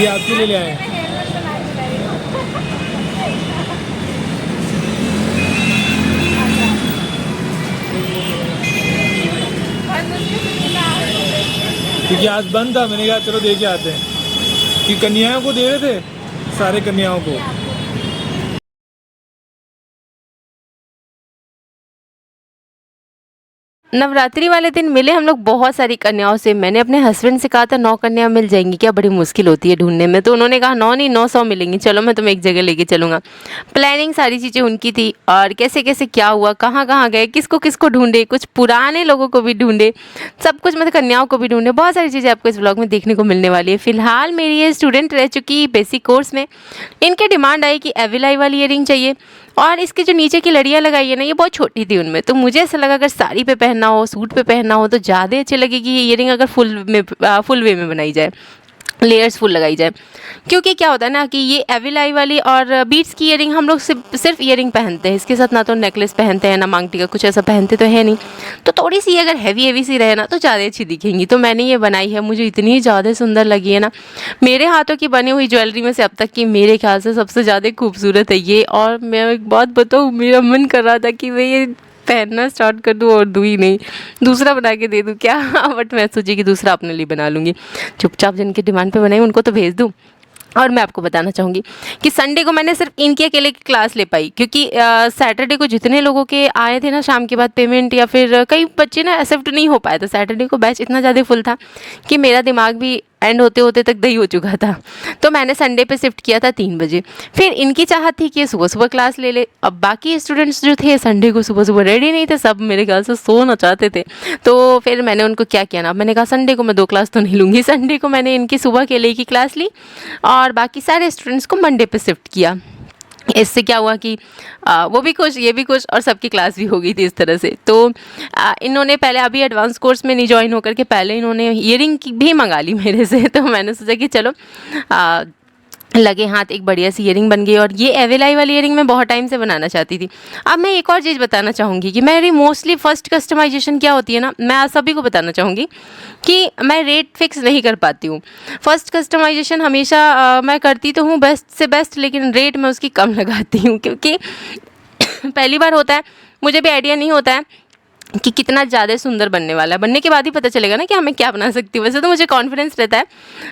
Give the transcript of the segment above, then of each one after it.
ये आपके लिए ले आए हैं। क्योंकि आज बंद था, मैंने कहा चलो दे के आते हैं कि कन्याओं को दे रहे थे, सारे कन्याओं को। नवरात्रि वाले दिन मिले हम लोग बहुत सारी कन्याओं से। मैंने अपने हस्बैंड से कहा था 9 कन्या मिल जाएंगी क्या, बड़ी मुश्किल होती है ढूंढने में। तो उन्होंने कहा 9 नहीं 900 मिलेंगी, चलो मैं तुम्हें एक जगह लेके चलूँगा। प्लानिंग सारी चीज़ें उनकी थी, और कैसे कैसे क्या हुआ, कहाँ कहाँ गए, किसको किसको ढूंढे, कुछ पुराने लोगों को भी ढूंढे, सब कुछ, मतलब कन्याओं को भी ढूंढे। बहुत सारी चीज़ें आपको इस ब्लॉग में देखने को मिलने वाली है। फिलहाल मेरी ये स्टूडेंट रह चुकी बेसिक कोर्स में, इनके डिमांड आई कि एविलाई वाली ईयरिंग चाहिए, और इसकी जो नीचे की लड़ियाँ लगाई है ना, ये बहुत छोटी थी उनमें। तो मुझे ऐसा लगा अगर साड़ी पे पहनना हो, सूट पे पहनना हो, तो ज़्यादा अच्छी लगेगी ये ईयरिंग अगर फुल वे में बनाई जाए, लेयर्स फुल लगाई जाए। क्योंकि क्या होता है ना कि ये एविलाई वाली और बीट्स की ईयरिंग हम लोग सिर्फ ईयरिंग पहनते हैं, इसके साथ ना तो नेकलेस पहनते हैं ना मांग टीका, कुछ ऐसा पहनते तो है नहीं। तो थोड़ी सी अगर हैवी सी रहे ना तो ज़्यादा अच्छी दिखेंगी। तो मैंने ये बनाई है, मुझे इतनी ज़्यादा सुंदर लगी है ना। मेरे हाथों की बनी हुई ज्वेलरी में से अब तक की मेरे ख्याल से सबसे ज़्यादा खूबसूरत है ये। और मैं एक बात बताऊँ, मेरा मन कर रहा था कि मैं ये पहनना स्टार्ट कर दूँ और दूँ ही नहीं, दूसरा बना के दे दूँ क्या। बट मैं सोची कि दूसरा अपने लिए बना लूँगी, चुपचाप जिनके डिमांड पे बनाई उनको तो भेज दूँ। और मैं आपको बताना चाहूँगी कि संडे को मैंने सिर्फ इनके अकेले की क्लास ले पाई, क्योंकि सैटरडे को जितने लोगों के आए थे ना शाम के बाद पेमेंट, या फिर कई बच्चे ना एक्सेप्ट नहीं हो पाए, तो सैटरडे को बैच इतना ज़्यादा फुल था कि मेरा दिमाग भी एंड होते होते तक दही हो चुका था। तो मैंने संडे पे शिफ्ट किया था 3 बजे। फिर इनकी चाहत थी कि ये सुबह सुबह क्लास ले ले। अब बाकी स्टूडेंट्स जो थे संडे को सुबह सुबह रेडी नहीं थे, सब मेरे ख्याल से सोना चाहते थे। तो फिर मैंने उनको क्या किया ना, मैंने कहा संडे को मैं 2 क्लास तो नहीं लूँगी। संडे को मैंने इनकी सुबह के लिए की क्लास ली और बाकी सारे स्टूडेंट्स को मंडे पे शिफ्ट किया। इससे क्या हुआ कि वो भी खुश, ये भी खुश, और सबकी क्लास भी हो गई थी इस तरह से। तो इन्होंने पहले अभी एडवांस कोर्स में नहीं ज्वाइन होकर के पहले इन्होंने ईयरिंग की भी मंगा ली मेरे से। तो मैंने सोचा कि चलो लगे हाथ एक बढ़िया सी ईयरिंग बन गई। और ये एविलाई वाली ईयरिंग मैं बहुत टाइम से बनाना चाहती थी। अब मैं एक और चीज़ बताना चाहूँगी कि मेरी मोस्टली फ़र्स्ट कस्टमाइजेशन क्या होती है ना, मैं आप सभी को बताना चाहूँगी कि मैं रेट फिक्स नहीं कर पाती हूँ। फ़र्स्ट कस्टमाइजेशन हमेशा मैं करती तो हूँ बेस्ट से बेस्ट, लेकिन रेट मैं उसकी कम लगाती हूँ, क्योंकि पहली बार होता है, मुझे भी आइडिया नहीं होता है कि कितना ज़्यादा सुंदर बनने वाला है। बनने के बाद ही पता चलेगा ना कि हाँ मैं क्या बना सकती हूँ। वैसे तो मुझे कॉन्फिडेंस रहता है,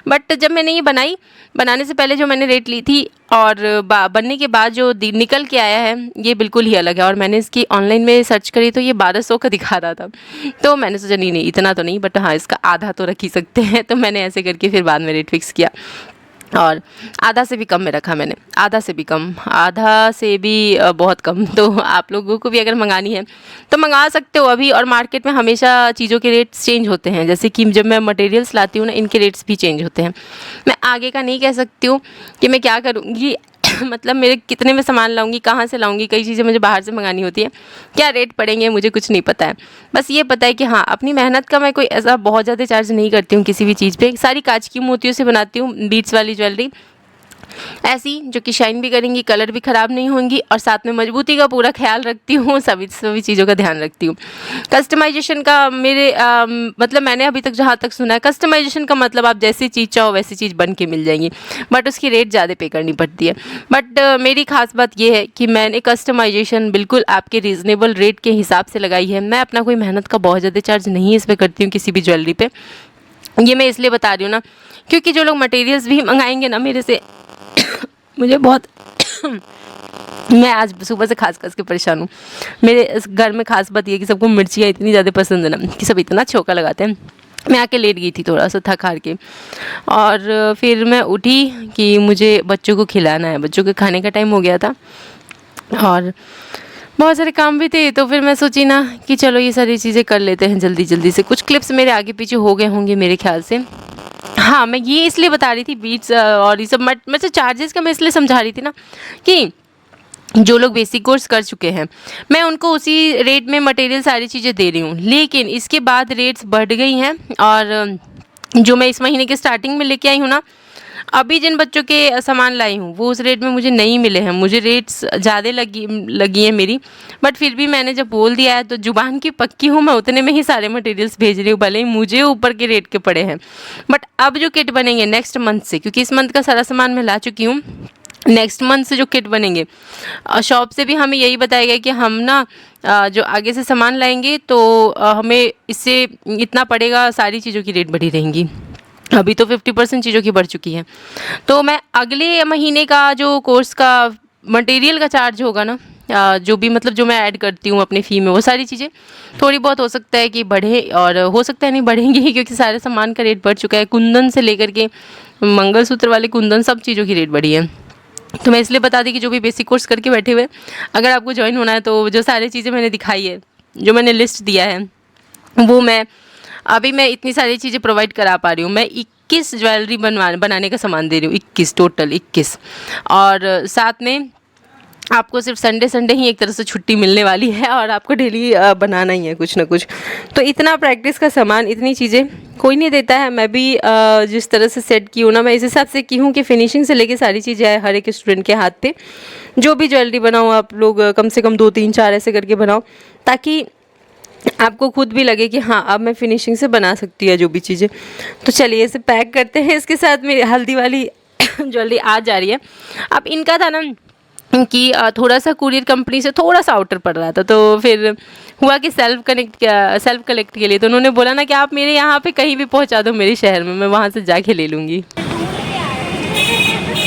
बट जब मैंने ये बनाई, बनाने से पहले जो मैंने रेट ली थी और बनने के बाद जो निकल के आया है, ये बिल्कुल ही अलग है। और मैंने इसकी ऑनलाइन में सर्च करी तो ये 1200 का दिखा रहा था। तो मैंने सोचा नहीं नहीं इतना तो नहीं, बट हाँ इसका आधा तो रख ही सकते हैं। तो मैंने ऐसे करके फिर बाद में रेट फिक्स किया, और आधा से भी कम में रखा मैंने, आधा से भी कम, आधा से भी बहुत कम। तो आप लोगों को भी अगर मंगानी है तो मंगा सकते हो अभी। और मार्केट में हमेशा चीज़ों के रेट्स चेंज होते हैं, जैसे कि जब मैं मटेरियल्स लाती हूँ ना, इनके रेट्स भी चेंज होते हैं। मैं आगे का नहीं कह सकती हूँ कि मैं क्या करूँगी मतलब मेरे कितने में सामान लाऊंगी, कहाँ से लाऊंगी, कई चीज़ें मुझे बाहर से मंगानी होती है, क्या रेट पड़ेंगे मुझे कुछ नहीं पता है। बस ये पता है कि हाँ अपनी मेहनत का मैं कोई ऐसा बहुत ज़्यादा चार्ज नहीं करती हूँ किसी भी चीज़ पे। सारी कांच की मोतियों से बनाती हूँ बीट्स वाली ज्वेलरी, ऐसी जो कि शाइन भी करेंगी, कलर भी ख़राब नहीं होंगी, और साथ में मजबूती का पूरा ख्याल रखती हूँ, सभी चीज़ों का ध्यान रखती हूँ। कस्टमाइजेशन का मेरे मतलब मैंने अभी तक जहाँ तक सुना है, कस्टमाइजेशन का मतलब आप जैसी चीज़ चाहो वैसी चीज़ बन के मिल जाएंगी, बट उसकी रेट ज़्यादा पे करनी पड़ती है। बट मेरी खास बात ये है कि मैंने कस्टमाइजेशन बिल्कुल आपके रीज़नेबल रेट के हिसाब से लगाई है। मैं अपना कोई मेहनत का बहुत ज़्यादा चार्ज नहीं इस पर करती हूँ किसी भी ज्वेलरी पे। ये मैं इसलिए बता रही हूँ ना, क्योंकि जो लोग मटेरियल्स भी मंगाएंगे ना मेरे से, मुझे बहुत मैं आज सुबह से खास के परेशान हूँ। मेरे इस घर में खास बात ये है कि सबको मिर्चियाँ इतनी ज़्यादा पसंद है ना कि सब इतना छौंका लगाते हैं। मैं आके लेट गई थी थोड़ा सा थक हार के, और फिर मैं उठी कि मुझे बच्चों को खिलाना है, बच्चों के खाने का टाइम हो गया था और बहुत सारे काम भी थे। तो फिर मैं सोची ना कि चलो ये सारी चीज़ें कर लेते हैं जल्दी जल्दी से। कुछ क्लिप्स मेरे आगे पीछे हो गए होंगे मेरे ख्याल से। हाँ मैं ये इसलिए बता रही थी बीट्स और ये सब मतलब चार्जेस का मैं इसलिए समझा रही थी ना कि जो लोग बेसिक कोर्स कर चुके हैं मैं उनको उसी रेट में मटेरियल सारी चीज़ें दे रही हूँ, लेकिन इसके बाद रेट्स बढ़ गई हैं। और जो मैं इस महीने के स्टार्टिंग में लेके आई हूँ ना, अभी जिन बच्चों के सामान लाई हूँ वो उस रेट में मुझे नहीं मिले हैं, मुझे रेट्स ज़्यादा लगी है मेरी, बट फिर भी मैंने जब बोल दिया है तो जुबान की पक्की हूँ, मैं उतने में ही सारे मटेरियल्स भेज रही हूँ, भले ही मुझे ऊपर के रेट के पड़े हैं। बट अब जो किट बनेंगे नेक्स्ट मंथ से, क्योंकि इस मंथ का सारा सामान मैं ला चुकी हूँ, नेक्स्ट मंथ से जो किट बनेंगे शॉप से भी हमें यही बताया गया कि हम ना जो आगे से सामान लाएंगे तो हमें इससे इतना पड़ेगा, सारी चीज़ों की रेट बढ़ी रहेंगी। अभी तो 50% चीज़ों की बढ़ चुकी है। तो मैं अगले महीने का जो कोर्स का मटेरियल का चार्ज होगा ना, जो भी मतलब जो मैं ऐड करती हूँ अपनी फ़ी में, वो सारी चीज़ें थोड़ी बहुत हो सकता है कि बढ़े, और हो सकता है नहीं बढ़ेंगी क्योंकि सारे सामान का रेट बढ़ चुका है। कुंदन से लेकर के मंगलसूत्र वाले कुंदन, सब चीज़ों की रेट बढ़ी है। तो मैं इसलिए बता दी कि जो भी बेसिक कोर्स करके बैठे हुए, अगर आपको ज्वाइन होना है तो जो सारी चीज़ें मैंने दिखाई है, जो मैंने लिस्ट दिया है, वो मैं इतनी सारी चीज़ें प्रोवाइड करा पा रही हूँ। मैं 21 ज्वेलरी बनाने का सामान दे रही हूँ, 21 टोटल 21, और साथ में आपको सिर्फ संडे ही एक तरह से छुट्टी मिलने वाली है, और आपको डेली बनाना ही है कुछ ना कुछ। तो इतना प्रैक्टिस का सामान, इतनी चीज़ें कोई नहीं देता है। मैं भी जिस तरह से सेट की हूँ ना, मैं इस हिसाब से की हूँ कि फिनिशिंग से लेके सारी चीज़ें आए हर एक स्टूडेंट के हाथ पे। जो भी ज्वेलरी बनाओ आप लोग कम से कम 2 3 4 ऐसे करके बनाओ, ताकि आपको खुद भी लगे कि हाँ अब मैं फिनिशिंग से बना सकती है जो भी चीज़ें। तो चलिए इसे पैक करते हैं। इसके साथ मेरी हल्दी वाली ज्वेलरी आ जा रही है। अब इनका था ना कि थोड़ा सा कुरियर कंपनी से थोड़ा सा आउटर पड़ रहा था, तो फिर हुआ कि सेल्फ कलेक्ट के लिए तो उन्होंने बोला ना कि आप मेरे यहाँ पे कहीं भी पहुँचा दो मेरे शहर में, मैं वहाँ से जाके ले लूँगी।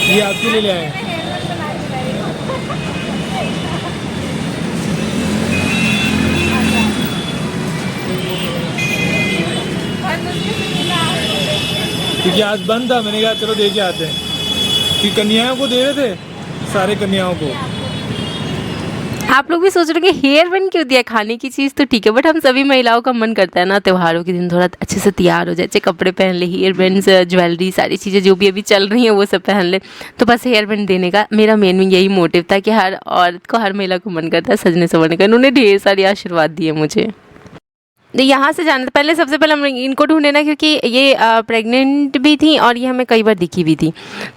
ये आपके लिए ले आए हैं। क्योंकि आज बंद था, मैंने कहा चलो दे के आते हैं, कि कन्याओं को दे रहे थे, सारे कन्याओं को। आप लोग भी सोच रहे हो कि हेयर बैंड क्यों दिया, खाने की चीज़ तो ठीक है, बट हम सभी महिलाओं का मन करता है ना त्योहारों के दिन थोड़ा अच्छे से तैयार हो जाए, अच्छे कपड़े पहन ले, हेयर बैंड्स, ज्वेलरी, सारी चीज़ें जो भी अभी चल रही हैं वो सब पहन ले। तो बस हेयर बैंड देने का मेरा मेन यही मोटिव था कि हर औरत को, हर महिला को मन करता है सजने संवरने का। इन्होंने ढेर सारे आशीर्वाद दिए मुझे। यहाँ से जाना था पहले, सबसे पहले हम इनको ढूंढे ना, क्योंकि ये प्रेग्नेंट भी थी और ये हमें कई बार दिखी भी थी,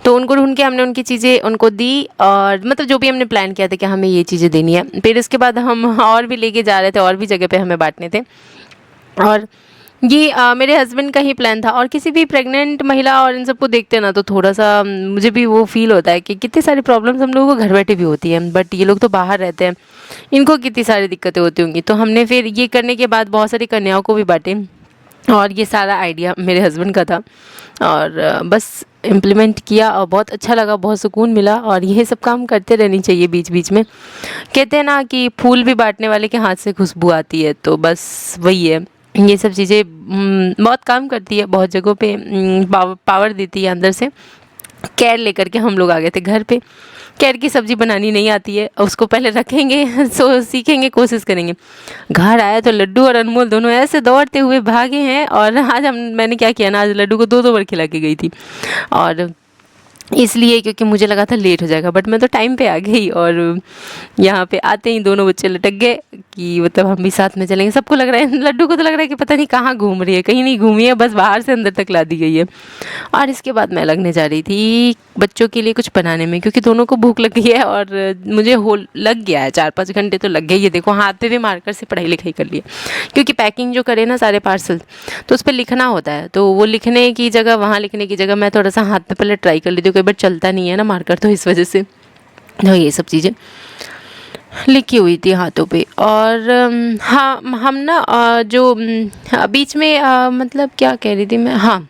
तो उनको ढूंढ के हमने उनकी चीज़ें उनको दी, और मतलब जो भी हमने प्लान किया था कि हमें ये चीज़ें देनी है। फिर इसके बाद हम और भी लेके जा रहे थे, और भी जगह पे हमें बांटने थे, और ये मेरे हस्बैंड का ही प्लान था। और किसी भी प्रेग्नेंट महिला और इन सबको देखते ना तो थोड़ा सा मुझे भी वो फील होता है कि कितनी सारी प्रॉब्लम्स हम लोगों को घर बैठे भी होती हैं, बट ये लोग तो बाहर रहते हैं, इनको कितनी सारी दिक्कतें होती होंगी। तो हमने फिर ये करने के बाद बहुत सारी कन्याओं को भी बांटे, और ये सारा आइडिया मेरे हस्बैंड का था, और बस इम्प्लीमेंट किया और बहुत अच्छा लगा, बहुत सुकून मिला। और ये सब काम करते रहनी चाहिए बीच बीच में। कहते हैं ना कि फूल भी बांटने वाले के हाथ से खुशबू आती है, तो बस वही है। ये सब चीज़ें बहुत काम करती है, बहुत जगहों पे पावर देती है अंदर से। कैर लेकर के हम लोग आ गए थे घर पे। कैर की सब्ज़ी बनानी नहीं आती है, उसको पहले रखेंगे, सीखेंगे, कोशिश करेंगे। घर आया तो लड्डू और अनमोल दोनों ऐसे दौड़ते हुए भागे हैं, और आज मैंने क्या किया ना, आज लड्डू को 2 बार खिला के गई थी, और इसलिए क्योंकि मुझे लगा था लेट हो जाएगा, बट मैं तो टाइम पे आ गई। और यहाँ पे आते ही दोनों बच्चे लटक गए कि मतलब हम भी साथ में चलेंगे। सबको लग रहा है, लड्डू को तो लग रहा है कि पता नहीं कहाँ घूम रही है, कहीं नहीं घूमी है, बस बाहर से अंदर तक ला दी गई है। और इसके बाद मैं लगने जा रही थी बच्चों के लिए कुछ बनाने में, क्योंकि दोनों को भूख लग गई है, और मुझे लग गया है 4-5 घंटे तो लग गए। ये देखो हाथ पे भी मार्कर से पढ़ाई लिखाई कर ली, क्योंकि पैकिंग जो करे ना सारे पार्सल, तो उस पर लिखना होता है, तो वो लिखने की जगह, वहाँ लिखने की जगह मैं थोड़ा सा हाथ पे पहले ट्राई कर ली थी, कई बार चलता नहीं है ना मार्कर, तो इस वजह से तो ये सब चीज़ें लिखी हुई थी हाथों पे। और हाँ, हम ना जो बीच में मतलब क्या कह रही थी मैं, हाँ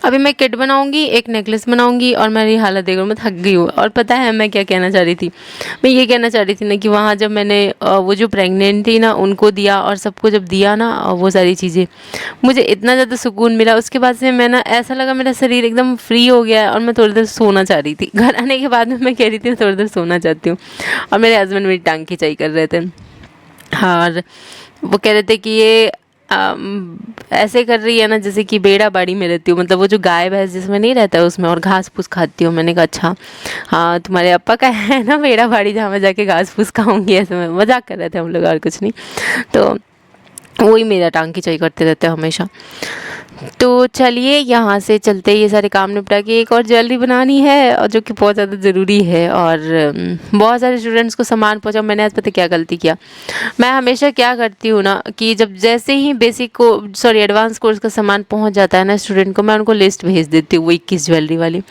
अभी मैं किट बनाऊंगी, एक नेकलेस बनाऊंगी, और मेरी हालत देखो मैं थक गई हूँ। और पता है मैं क्या कहना चाह रही थी, मैं ये कहना चाह रही थी ना कि वहाँ जब मैंने वो जो प्रेग्नेंट थी ना उनको दिया, और सबको जब दिया ना वो सारी चीज़ें, मुझे इतना ज़्यादा सुकून मिला। उसके बाद से मैं ना ऐसा लगा मेरा शरीर एकदम फ्री हो गया है, और मैं थोड़ी देर सोना चाह रही थी। घर आने के बाद में मैं कह रही थी थोड़ी देर सोना चाहती हूँ, और मेरे हस्बैंड मेरी टांग खिंचाई कर रहे थे, और वो कह रहे थे कि ये ऐसे कर रही है ना जैसे कि बेड़ा बाड़ी में रहती हूँ, मतलब वो जो गाय भैंस जिसमें नहीं रहता है उसमें, और घास फूस खाती हूँ। मैंने कहा अच्छा हाँ, तुम्हारे अप्पा का है ना बेड़ा बाड़ी जहाँ मैं जाके घास फूस खाऊंगी, ऐसे में मजाक कर रहे थे हम लोग, और कुछ नहीं। तो वही मेरा टांग खिंचाई करते रहते हैं हमेशा। तो चलिए यहाँ से चलते हैं, ये सारे काम निपटा के एक और ज्वेलरी बनानी है और जो कि बहुत ज़्यादा ज़रूरी है। और बहुत सारे स्टूडेंट्स को सामान पहुँचा। मैंने आज पता क्या गलती किया, मैं हमेशा क्या करती हूँ ना कि जब जैसे ही बेसिक को सॉरी एडवांस कोर्स का सामान पहुँच जाता है ना स्टूडेंट को, मैं उनको लिस्ट भेज देती हूँ वो 21 ज्वेलरी वाली।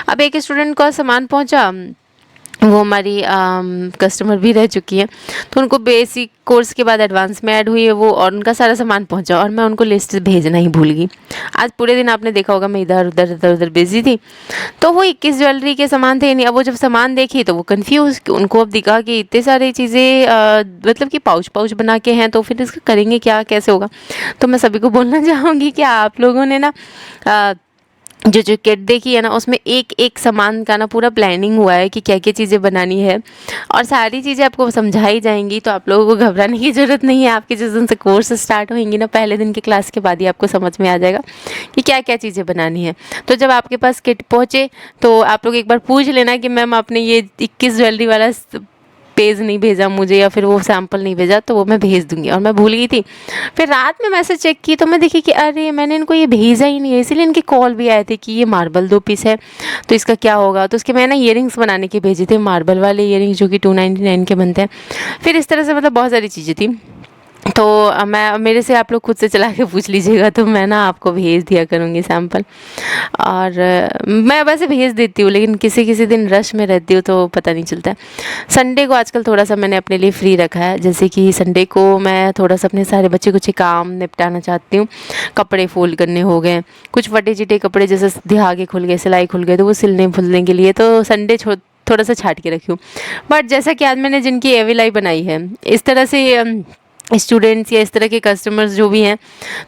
अब एक स्टूडेंट का सामान पहुँचा, वो हमारी कस्टमर भी रह चुकी हैं, तो उनको बेसिक कोर्स के बाद एडवांस में ऐड हुई है वो, और उनका सारा सामान पहुंचा और मैं उनको लिस्ट भेजना ही भूल गई। आज पूरे दिन आपने देखा होगा मैं इधर उधर इधर उधर बिजी थी। तो वो 21 ज्वेलरी के सामान थे नहीं। अब वो जब सामान देखी तो वो कंफ्यूज, उनको अब दिखा कि इतने सारी चीज़ें मतलब कि पाउच पाउच बना के हैं, तो फिर इसका करेंगे क्या, कैसे होगा। तो मैं सभी को बोलना चाहूँगी कि आप लोगों ने ना जो जो किट देखी है ना उसमें एक एक सामान का ना पूरा प्लानिंग हुआ है कि क्या क्या चीज़ें बनानी है, और सारी चीज़ें आपको समझाई जाएंगी। तो आप लोगों को घबराने की ज़रूरत नहीं है। आपके जिस दिन से कोर्स स्टार्ट होंगी ना, पहले दिन की क्लास के बाद ही आपको समझ में आ जाएगा कि क्या क्या चीज़ें बनानी है। तो जब आपके पास किट पहुँचे तो आप लोग एक बार पूछ लेना कि मैम आपने ये 21 ज्वेलरी वाला पेज नहीं भेजा मुझे, या फिर वो सैम्पल नहीं भेजा, तो वो मैं भेज दूंगी। और मैं भूल गई थी। फिर रात में मैसेज चेक की तो मैं देखी कि अरे मैंने इनको ये भेजा ही नहीं है, इसीलिए इनके कॉल भी आए थे कि ये मार्बल 2 पीस है तो इसका क्या होगा। तो उसके मैंने ईयरिंग्स बनाने के भेजे थे, मार्बल वाले ईयरिंग्स जो कि 299 के बनते हैं। फिर इस तरह से मतलब बहुत सारी चीज़ें थी। तो मैं मेरे से आप लोग खुद से चला के पूछ लीजिएगा, तो मैं ना आपको भेज दिया करूँगी सैम्पल। और मैं वैसे भेज देती हूँ, लेकिन किसी किसी दिन रश में रहती हूँ तो पता नहीं चलता है। संडे को आजकल थोड़ा सा मैंने अपने लिए फ्री रखा है, जैसे कि संडे को मैं थोड़ा सा अपने सारे बच्चे कुछ काम निपटाना चाहती हूँ। कपड़े फोल्ड करने हो गए, कुछ फटे चिटे कपड़े जैसे धागे खुल गए, सिलाई खुल गए, तो वो सिलने फुलने के लिए तो संडे थोड़ा सा छाट के रखी हूँ। बट जैसा कि आज मैंने जिनकी एविलाई बनाई है, इस तरह से स्टूडेंट्स या इस तरह के कस्टमर्स जो भी हैं,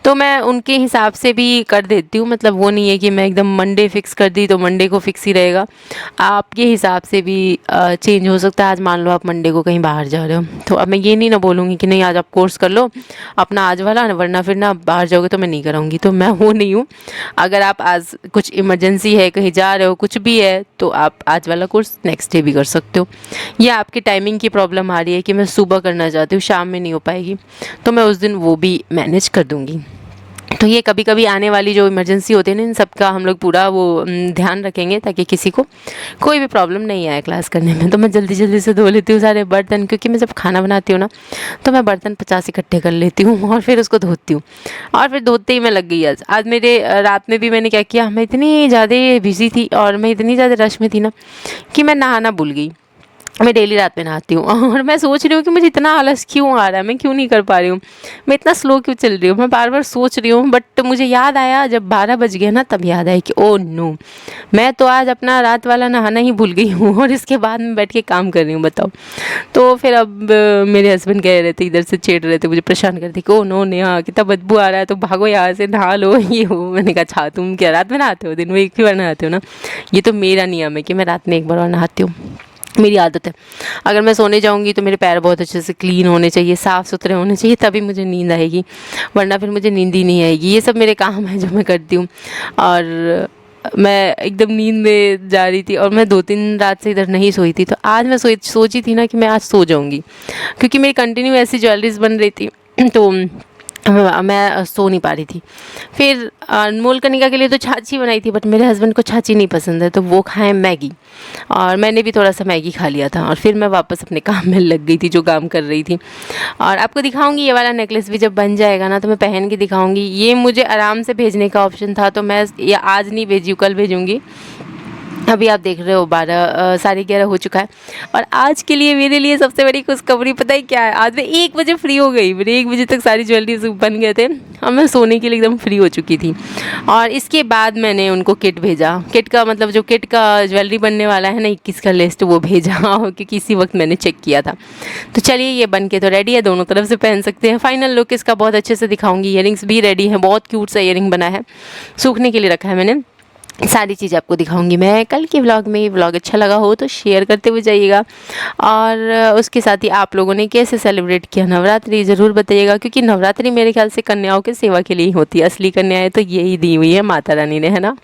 तो मैं उनके हिसाब से भी कर देती हूँ। मतलब वो नहीं है कि मैं एकदम मंडे फिक्स कर दी तो मंडे को फिक्स ही रहेगा। आपके हिसाब से भी चेंज हो सकता है। आज मान लो आप मंडे को कहीं बाहर जा रहे हो, तो अब मैं ये नहीं ना बोलूँगी कि नहीं आज आप कोर्स कर लो अपना आज वाला, वरना फिर ना बाहर जाओगे तो मैं नहीं कराऊँगी। तो मैं वो नहीं हूँ। अगर आप आज कुछ इमरजेंसी है, कहीं जा रहे हो, कुछ भी है, तो आप आज वाला कोर्स नेक्स्ट डे भी कर सकते हो। या आपकी टाइमिंग की प्रॉब्लम आ रही है कि मैं सुबह करना चाहती हूँ, शाम में नहीं हो पाएगी, तो मैं उस दिन वो भी मैनेज कर दूँगी। तो ये कभी कभी आने वाली जो इमरजेंसी होती है ना, इन सब का हम लोग पूरा वो ध्यान रखेंगे ताकि किसी को कोई भी प्रॉब्लम नहीं आए क्लास करने में। तो मैं जल्दी जल्दी से धो लेती हूँ सारे बर्तन, क्योंकि मैं जब खाना बनाती हूँ ना तो मैं बर्तन 50 इकट्ठे कर लेती हूँ और फिर उसको धोती हूँ। और फिर धोते ही मैं लग गई। आज मेरे रात में भी मैंने क्या किया, मैं इतनी ज़्यादा बिजी थी और मैं इतनी ज़्यादा रश में थी ना कि मैं नहाना भूल गई। मैं डेली रात में नहाती हूँ और मैं सोच रही हूँ कि मुझे इतना आलस क्यों आ रहा है, मैं क्यों नहीं कर पा रही हूँ, मैं इतना स्लो क्यों चल रही हूँ। मैं बार बार सोच रही हूँ, बट मुझे याद आया जब 12 बज गया ना, तब याद आया कि ओ नो, मैं तो आज अपना रात वाला नहाना ही भूल गई हूँ और इसके बाद मैं बैठ के काम कर रही हूँ, बताओ। तो फिर अब मेरे हस्बैंड कह रहे थे, इधर से छेड़ रहे थे, मुझे परेशान कर थे कि ओ नो नेहा कितना बदबू आ रहा है, तो भागो यहाँ से नहा लो ये हो। मैंने कहा अच्छा तुम क्या रात में नहाते हो, दिन में एक ही बार नहाते हो ना। ये तो मेरा नियम है कि मैं रात में एक बार और नहाती हूँ, मेरी आदत है। अगर मैं सोने जाऊंगी तो मेरे पैर बहुत अच्छे से क्लीन होने चाहिए, साफ़ सुथरे होने चाहिए, तभी मुझे नींद आएगी, वरना फिर मुझे नींद ही नहीं आएगी। ये सब मेरे काम हैं जो मैं करती हूँ। और मैं एकदम नींद में जा रही थी और मैं 2-3 रात से इधर नहीं सोई थी। तो आज मैं सोची थी ना कि मैं आज सो जाऊँगी, क्योंकि मेरी कंटिन्यू ऐसी ज्वेलरीज बन रही थी, तो मैं सो नहीं पा रही थी। फिर अनमोल कनिका के लिए तो छाछी बनाई थी, बट मेरे हस्बैंड को छाछी नहीं पसंद है, तो वो खाएं मैगी, और मैंने भी थोड़ा सा मैगी खा लिया था। और फिर मैं वापस अपने काम में लग गई थी, जो काम कर रही थी। और आपको दिखाऊंगी ये वाला नेकलेस भी जब बन जाएगा ना, तो मैं पहन के दिखाऊंगी। ये मुझे आराम से भेजने का ऑप्शन था, तो मैं ये आज नहीं भेजी, कल भेजूँगी। अभी आप देख रहे हो 11 हो चुका है। और आज के लिए मेरे लिए सबसे बड़ी खुशखबरी पता है क्या है, आज मैं 1 बजे फ्री हो गई। मेरे 1 बजे तक सारी ज्वेलरी बन गए थे और मैं सोने के लिए एकदम फ्री हो चुकी थी। और इसके बाद मैंने उनको किट भेजा, किट का मतलब जो किट का ज्वेलरी बनने वाला है ना 21 का लिस्ट, वो भेजा क्योंकि इसी वक्त मैंने चेक किया था। तो चलिए ये बन के तो रेडी है, दोनों तरफ से पहन सकते हैं। फाइनल लुक इसका बहुत अच्छे से दिखाऊंगी। ईयरिंग्स भी रेडी है, बहुत क्यूट सा ईयरिंग बना है, सूखने के लिए रखा है मैंने। सारी चीज़ आपको दिखाऊंगी मैं कल के व्लॉग में। व्लॉग अच्छा लगा हो तो शेयर करते हुए जाइएगा, और उसके साथ ही आप लोगों ने कैसे सेलिब्रेट किया नवरात्रि ज़रूर बताइएगा, क्योंकि नवरात्रि मेरे ख्याल से कन्याओं के सेवा के लिए ही होती है। असली कन्याएं तो यही दी हुई है माता रानी ने, है ना।